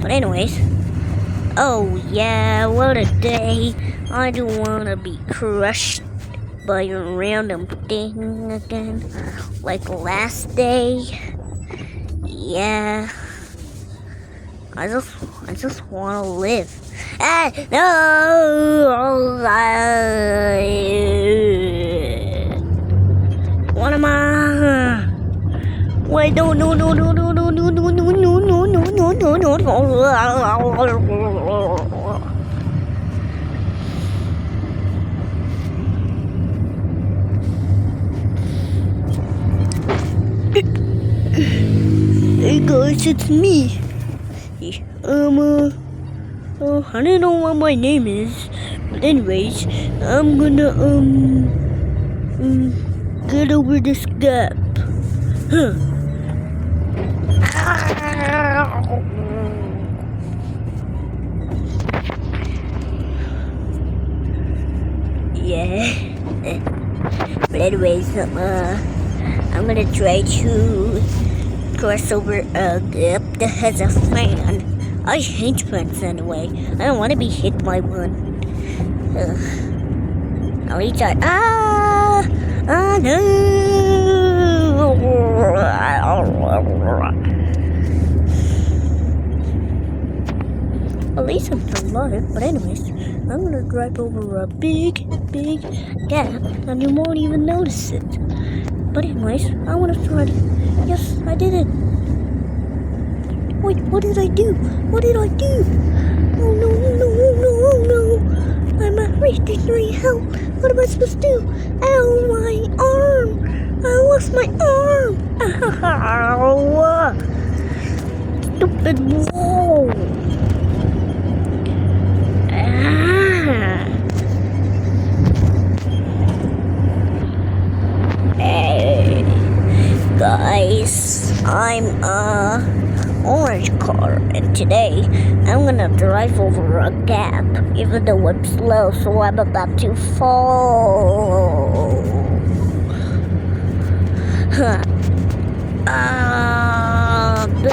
But anyways, oh yeah, what a day. I don't wanna be crushed by a random thing again, like last day. Yeah, I just wanna live. Ah, no! What am I? Wait, no. Hey guys, it's me. I don't know what my name is, but anyways, I'm gonna get over this gap. Huh. Yeah. But anyways, I'm gonna try to cross over a gap that has a fan. I hate fans anyway. I don't want to be hit by one. At least no. At least I'm alive. But anyways, I'm gonna drive over a big gap, and you won't even notice it. But anyways, I wanna try to. Yes, I did it. Wait, what did I do? What did I do? Oh no. I'm at 53 health. What am I supposed to do? Ow, my arm. I lost my arm. Ow. Stupid wall. Hey, guys, I'm orange car, and today I'm gonna drive over a gap, even though I'm slow, so I'm about to fall. No.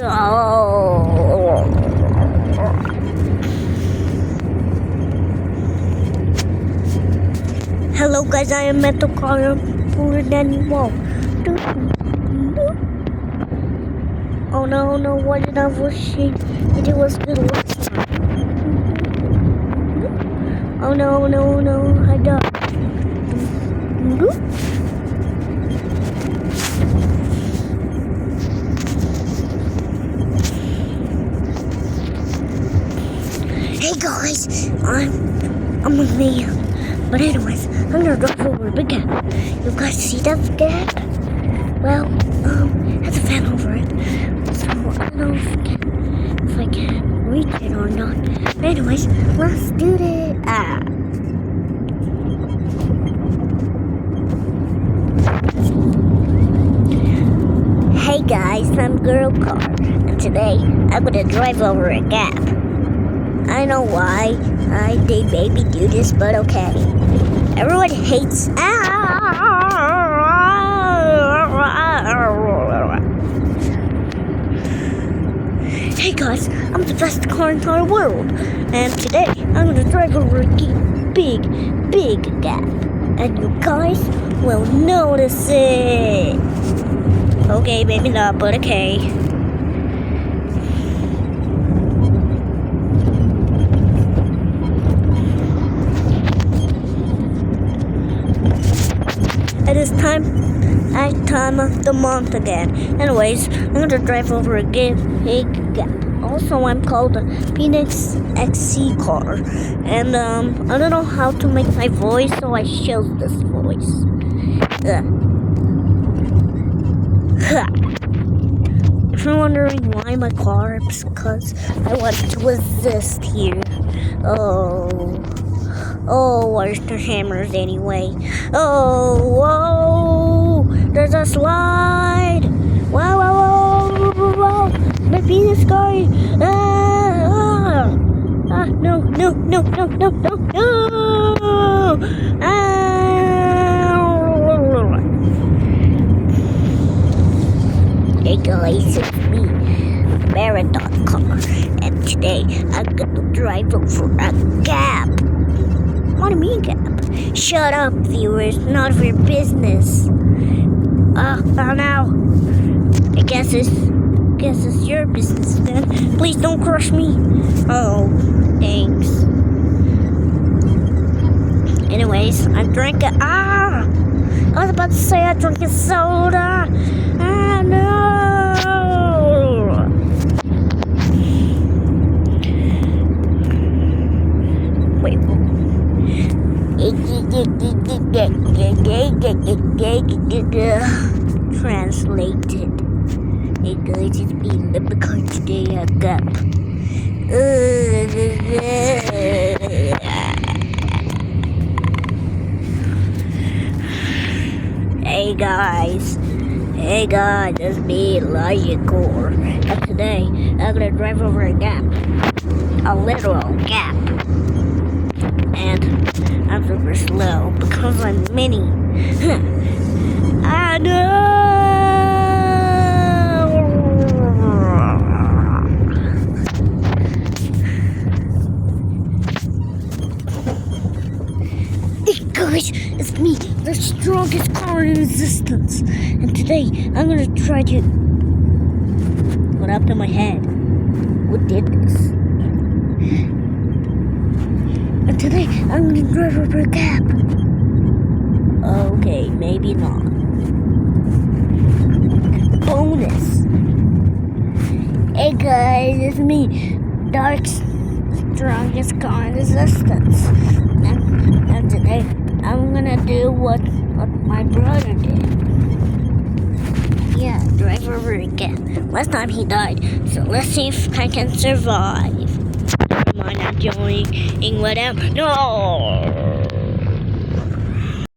Hello guys, I am Metal Car. I'm pulling than you wall. Oh no, what did I wish it was good last time? Oh no, I died. Hey guys, I'm with me. But anyways, I'm gonna drive over a big gap. You guys see that gap? Well, has a fan over it. So I don't know if I can reach it or not. But anyways, let's do this. Hey guys, I'm Girl Car, and today I'm gonna drive over a gap. I know why they made me do this, but okay. Everyone hates. Hey guys, I'm the best car in the world, and today I'm gonna drive over a big gap, and you guys will notice it. Okay, maybe not, but okay. It is time of the month again. Anyways, I'm gonna drive over a big gap. Also, I'm called the Phoenix XC car, and I don't know how to make my voice, so I chose this voice. If you're wondering why my car, it's because I want to assist here. Oh, where's the hammers anyway? Oh, there's a slide! Wow, the Phoenix car! No! Hey guys, it's me, Marathon Car, and today I'm gonna drive over a gap. What do you mean gap? Shut up, viewers. None of your business. Oh no. I guess it's your business then. Please don't crush me. Oh, thanks. Anyways, I'm drinking. I was about to say I drank a soda. Ah, no. Wait. Translated. Hey guys, it's me, Leprechaun. Today I got. Hey guys, it's me, Logicore. And today I'm gonna drive over a gap. A literal gap. And I'm super slow because I'm mini. I know. Hey guys, it's me, the strongest car in existence. And today I'm gonna try to. What happened to my head? What did this? And today I'm gonna drive over a gap. Okay, maybe not. Bonus. Hey guys, it's me, Dark's strongest car in existence. And today I'm gonna do what my brother did. Yeah, drive over again. Last time he died, so let's see if I can survive. Never mind, I'm joining with him. No!